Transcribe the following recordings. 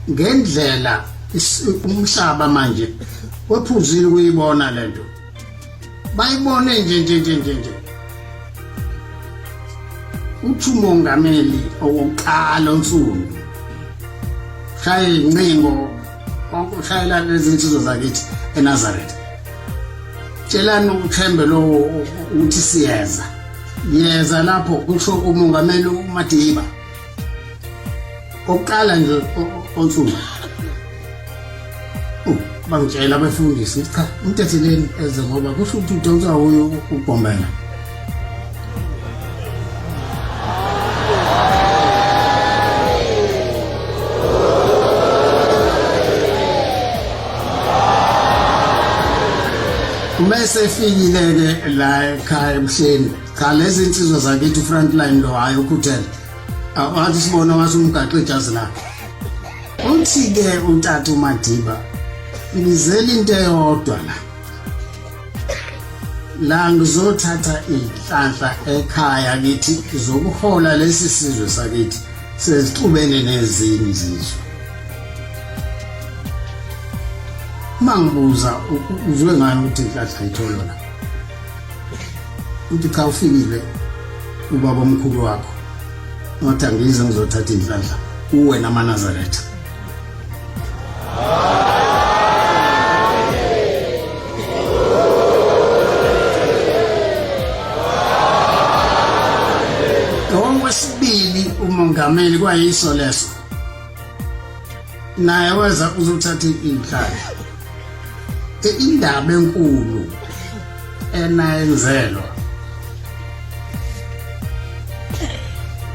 ngendlela umhlaba manje wephuzile ukuyibona lento bayibone nje uthi umongameli owokuqala onsundu shaya incingo konkushayela lezi insizwa zakithi eNazareth tshelani uThembe lo uthi siyeza yeza lapho kusho umongameli uMadiba oqala nje onsundu bangitshela abafundisi cha umthetheleni eze ngoba kusho ukuthi udonsa uyo uBhombela Mase fikile la ekhaya ebuhleni cha lezi insizwa zakithi frontline lo hayi ukhuthela awathi sibona wathi umgaxe ijazi la uthi ke untata uMadiba ngizela into eyodwa la ngizothatha inhlanhla ekhaya kithi zokuhola lesi sizwe sakithi sezixubene nezinye izizwe mangibuza uzwe ngani ukuthi inhlanhla ayithola la uthi cha ufikile ubaba omkhulu wakho ngathi angize ngizothatha inhlanhla uwe namaNazaretha okwesibili umongameli kwayiso leso naye weza uzothatha inhlanhla indaba enkulu enayenzelwa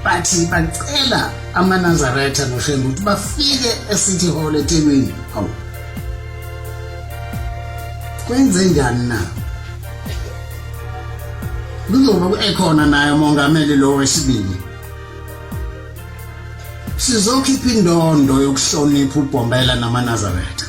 bathi bacela amaNazaretha noShembe ukuthi bafike eCity Hall eThekwini hawu kwenze njani na kuzoba ekhona naye umongameli lo wesibili sizokhipha indondo yokuhlonipha uBhombela namaNazaretha